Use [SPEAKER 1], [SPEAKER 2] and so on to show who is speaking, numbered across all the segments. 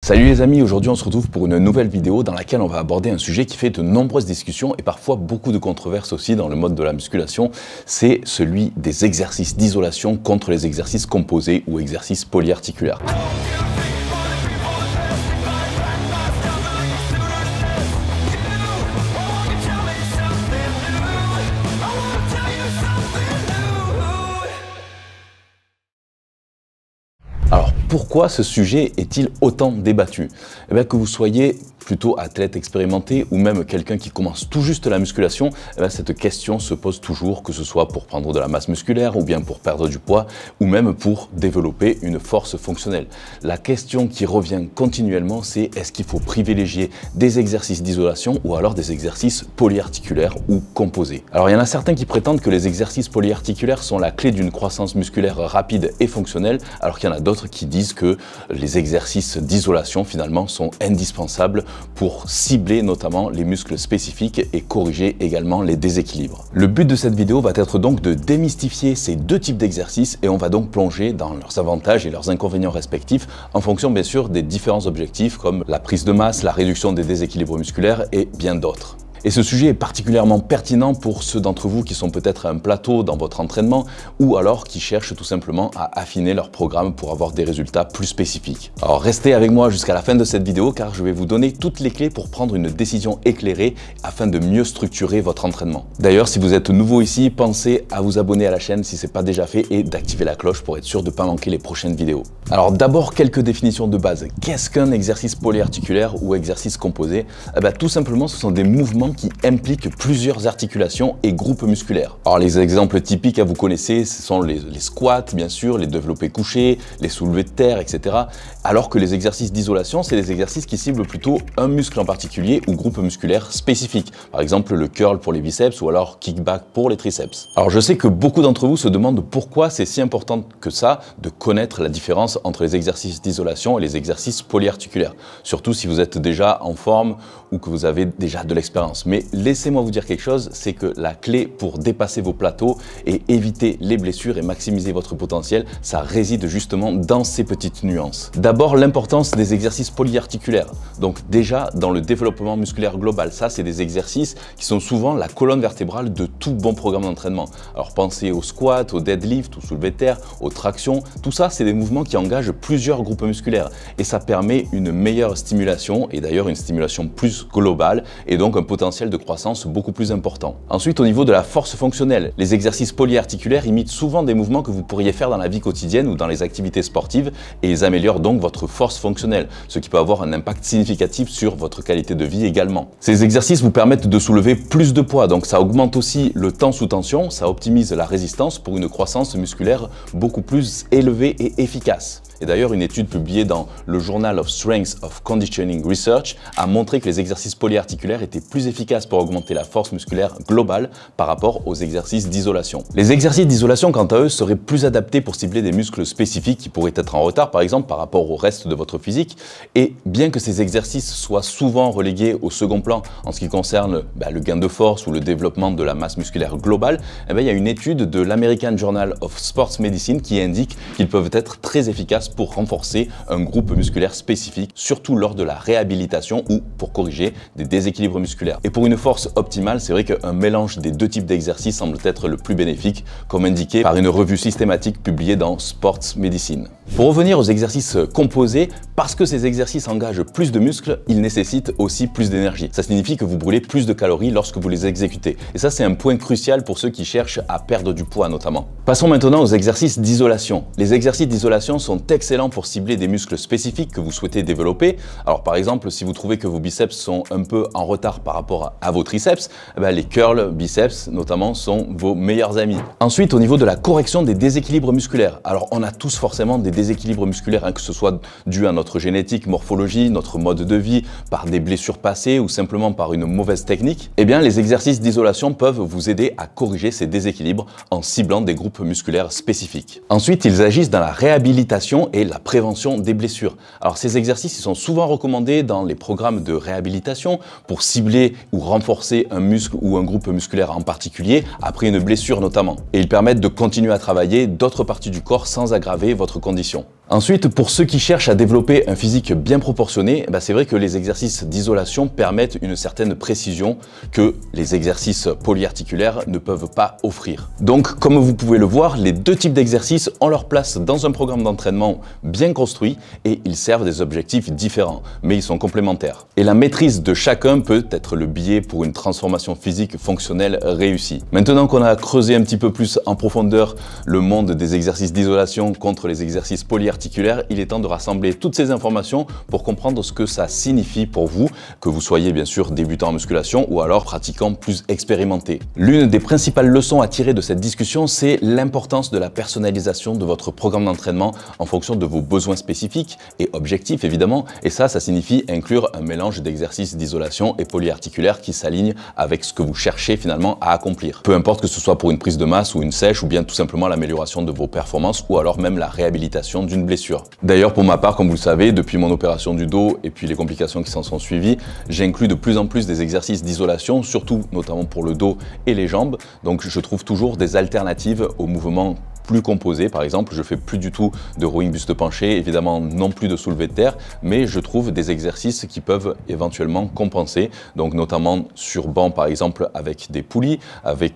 [SPEAKER 1] Salut les amis, aujourd'hui on se retrouve pour une nouvelle vidéo dans laquelle on va aborder un sujet qui fait de nombreuses discussions et parfois beaucoup de controverses aussi dans le mode de la musculation. C'est celui des exercices d'isolation contre les exercices composés ou exercices polyarticulaires. Alors, pourquoi ce sujet est-il autant débattu? Eh bien, que vous soyez plutôt athlète expérimenté ou même quelqu'un qui commence tout juste la musculation, eh bien, cette question se pose toujours, que ce soit pour prendre de la masse musculaire ou bien pour perdre du poids ou même pour développer une force fonctionnelle. La question qui revient continuellement, c'est est-ce qu'il faut privilégier des exercices d'isolation ou alors des exercices polyarticulaires ou composés? Alors, il y en a certains qui prétendent que les exercices polyarticulaires sont la clé d'une croissance musculaire rapide et fonctionnelle, alors qu'il y en a d'autres qui disent que les exercices d'isolation finalement sont indispensables pour cibler notamment les muscles spécifiques et corriger également les déséquilibres. Le but de cette vidéo va être donc de démystifier ces deux types d'exercices et on va donc plonger dans leurs avantages et leurs inconvénients respectifs en fonction bien sûr des différents objectifs comme la prise de masse, la réduction des déséquilibres musculaires et bien d'autres. Et ce sujet est particulièrement pertinent pour ceux d'entre vous qui sont peut-être à un plateau dans votre entraînement ou alors qui cherchent tout simplement à affiner leur programme pour avoir des résultats plus spécifiques. Alors restez avec moi jusqu'à la fin de cette vidéo car je vais vous donner toutes les clés pour prendre une décision éclairée afin de mieux structurer votre entraînement. D'ailleurs, si vous êtes nouveau ici, pensez à vous abonner à la chaîne si ce n'est pas déjà fait et d'activer la cloche pour être sûr de ne pas manquer les prochaines vidéos. Alors d'abord, quelques définitions de base. Qu'est-ce qu'un exercice polyarticulaire ou exercice composé? Tout simplement, ce sont des mouvements qui impliquent plusieurs articulations et groupes musculaires. Alors les exemples typiques, vous connaissez, ce sont les squats, bien sûr, les développés couchés, les soulevés de terre, etc. Alors que les exercices d'isolation, c'est des exercices qui ciblent plutôt un muscle en particulier ou groupe musculaire spécifique. Par exemple, le curl pour les biceps ou alors kickback pour les triceps. Alors je sais que beaucoup d'entre vous se demandent pourquoi c'est si important que ça de connaître la différence entre les exercices d'isolation et les exercices polyarticulaires. Surtout si vous êtes déjà en forme ou que vous avez déjà de l'expérience. Mais laissez-moi vous dire quelque chose, c'est que la clé pour dépasser vos plateaux et éviter les blessures et maximiser votre potentiel, ça réside justement dans ces petites nuances. D'abord, l'importance des exercices polyarticulaires. Donc déjà, dans le développement musculaire global, ça c'est des exercices qui sont souvent la colonne vertébrale de tout bon programme d'entraînement. Alors pensez au squat, au deadlift, au soulevé de terre, aux tractions, tout ça c'est des mouvements qui engagent plusieurs groupes musculaires et ça permet une meilleure stimulation et d'ailleurs une stimulation plus globale et donc un potentiel de croissance beaucoup plus important. Ensuite, au niveau de la force fonctionnelle, les exercices polyarticulaires imitent souvent des mouvements que vous pourriez faire dans la vie quotidienne ou dans les activités sportives et ils améliorent donc votre force fonctionnelle, ce qui peut avoir un impact significatif sur votre qualité de vie également. Ces exercices vous permettent de soulever plus de poids, donc ça augmente aussi le temps sous tension, ça optimise la résistance pour une croissance musculaire beaucoup plus élevée et efficace. Et d'ailleurs, une étude publiée dans le Journal of Strength of Conditioning Research a montré que les exercices polyarticulaires étaient plus efficaces pour augmenter la force musculaire globale par rapport aux exercices d'isolation. Les exercices d'isolation, quant à eux, seraient plus adaptés pour cibler des muscles spécifiques qui pourraient être en retard, par exemple, par rapport au reste de votre physique. Et bien que ces exercices soient souvent relégués au second plan en ce qui concerne le gain de force ou le développement de la masse musculaire globale, il y a une étude de l'American Journal of Sports Medicine qui indique qu'ils peuvent être très efficaces pour renforcer un groupe musculaire spécifique, surtout lors de la réhabilitation ou pour corriger des déséquilibres musculaires. Et pour une force optimale, c'est vrai qu'un mélange des deux types d'exercices semble être le plus bénéfique, comme indiqué par une revue systématique publiée dans Sports Medicine. Pour revenir aux exercices composés, parce que ces exercices engagent plus de muscles, ils nécessitent aussi plus d'énergie. Ça signifie que vous brûlez plus de calories lorsque vous les exécutez. Et ça, c'est un point crucial pour ceux qui cherchent à perdre du poids notamment. Passons maintenant aux exercices d'isolation. Les exercices d'isolation sont excellents pour cibler des muscles spécifiques que vous souhaitez développer. Alors par exemple, si vous trouvez que vos biceps sont un peu en retard par rapport à vos triceps, les curls biceps notamment sont vos meilleurs amis. Ensuite, au niveau de la correction des déséquilibres musculaires. Alors on a tous forcément des déséquilibres musculaires, que ce soit dû à notre génétique, morphologie, notre mode de vie, par des blessures passées ou simplement par une mauvaise technique. Eh bien, les exercices d'isolation peuvent vous aider à corriger ces déséquilibres en ciblant des groupes musculaires spécifiques. Ensuite, ils agissent dans la réhabilitation l'isolation et la prévention des blessures. Alors ces exercices ils sont souvent recommandés dans les programmes de réhabilitation pour cibler ou renforcer un muscle ou un groupe musculaire en particulier après une blessure notamment. Et ils permettent de continuer à travailler d'autres parties du corps sans aggraver votre condition. Ensuite, pour ceux qui cherchent à développer un physique bien proportionné, c'est vrai que les exercices d'isolation permettent une certaine précision que les exercices polyarticulaires ne peuvent pas offrir. Donc, comme vous pouvez le voir, les deux types d'exercices ont leur place dans un programme d'entraînement bien construit et ils servent des objectifs différents, mais ils sont complémentaires. Et la maîtrise de chacun peut être le biais pour une transformation physique fonctionnelle réussie. Maintenant qu'on a creusé un petit peu plus en profondeur le monde des exercices d'isolation contre les exercices polyarticulaires, il est temps de rassembler toutes ces informations pour comprendre ce que ça signifie pour vous, que vous soyez bien sûr débutant en musculation ou alors pratiquant plus expérimenté. L'une des principales leçons à tirer de cette discussion, c'est l'importance de la personnalisation de votre programme d'entraînement en fonction de vos besoins spécifiques et objectifs évidemment, et ça signifie inclure un mélange d'exercices d'isolation et polyarticulaires qui s'alignent avec ce que vous cherchez finalement à accomplir. Peu importe que ce soit pour une prise de masse ou une sèche ou bien tout simplement l'amélioration de vos performances ou alors même la réhabilitation d'une blessure. D'ailleurs, pour ma part, comme vous le savez, depuis mon opération du dos et puis les complications qui s'en sont suivies, j'inclus de plus en plus des exercices d'isolation, surtout notamment pour le dos et les jambes. Donc je trouve toujours des alternatives aux mouvements plus composé. Par exemple, je fais plus du tout de rowing buste penché, évidemment non plus de soulevé de terre, mais je trouve des exercices qui peuvent éventuellement compenser, donc notamment sur banc par exemple avec des poulies,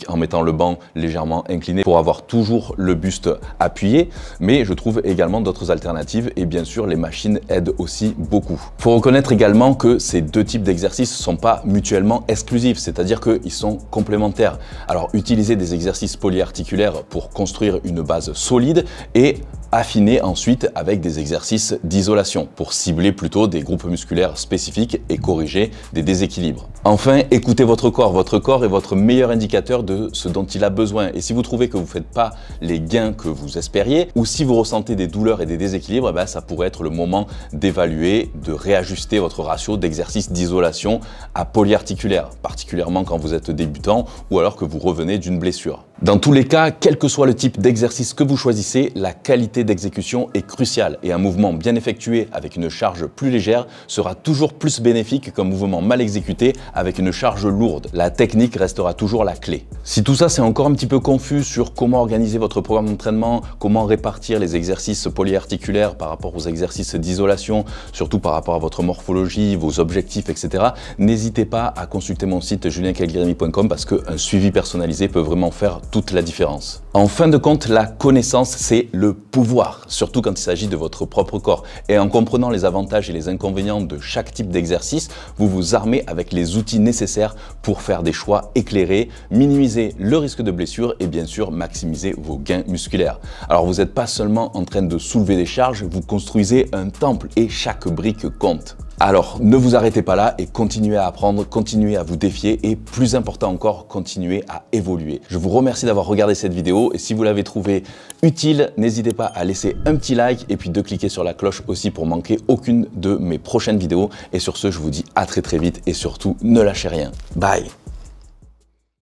[SPEAKER 1] en mettant le banc légèrement incliné pour avoir toujours le buste appuyé, mais je trouve également d'autres alternatives et bien sûr les machines aident aussi beaucoup. Il faut reconnaître également que ces deux types d'exercices ne sont pas mutuellement exclusifs, c'est-à-dire qu'ils sont complémentaires. Alors utiliser des exercices polyarticulaires pour construire une base solide et affiner ensuite avec des exercices d'isolation pour cibler plutôt des groupes musculaires spécifiques et corriger des déséquilibres. Enfin, écoutez votre corps. Votre corps est votre meilleur indicateur de ce dont il a besoin. Et si vous trouvez que vous ne faites pas les gains que vous espériez ou si vous ressentez des douleurs et des déséquilibres, ça pourrait être le moment d'évaluer, de réajuster votre ratio d'exercice d'isolation à polyarticulaire, particulièrement quand vous êtes débutant ou alors que vous revenez d'une blessure. Dans tous les cas, quel que soit le type d'exercice que vous choisissez, la qualité d'exécution est cruciale et un mouvement bien effectué avec une charge plus légère sera toujours plus bénéfique qu'un mouvement mal exécuté avec une charge lourde. La technique restera toujours la clé. Si tout ça c'est encore un petit peu confus sur comment organiser votre programme d'entraînement, comment répartir les exercices polyarticulaires par rapport aux exercices d'isolation, surtout par rapport à votre morphologie, vos objectifs, etc., n'hésitez pas à consulter mon site julienkelguiremi.com parce qu'un suivi personnalisé peut vraiment faire toute la différence. En fin de compte, la connaissance, c'est le pouvoir, surtout quand il s'agit de votre propre corps. Et en comprenant les avantages et les inconvénients de chaque type d'exercice, vous vous armez avec les outils nécessaires pour faire des choix éclairés, minimiser le risque de blessure et bien sûr maximiser vos gains musculaires. Alors vous n'êtes pas seulement en train de soulever des charges, vous construisez un temple et chaque brique compte. Alors, ne vous arrêtez pas là et continuez à apprendre, continuez à vous défier et plus important encore, continuez à évoluer. Je vous remercie d'avoir regardé cette vidéo et si vous l'avez trouvée utile, n'hésitez pas à laisser un petit like et puis de cliquer sur la cloche aussi pour manquer aucune de mes prochaines vidéos. Et sur ce, je vous dis à très vite et surtout, ne lâchez rien. Bye!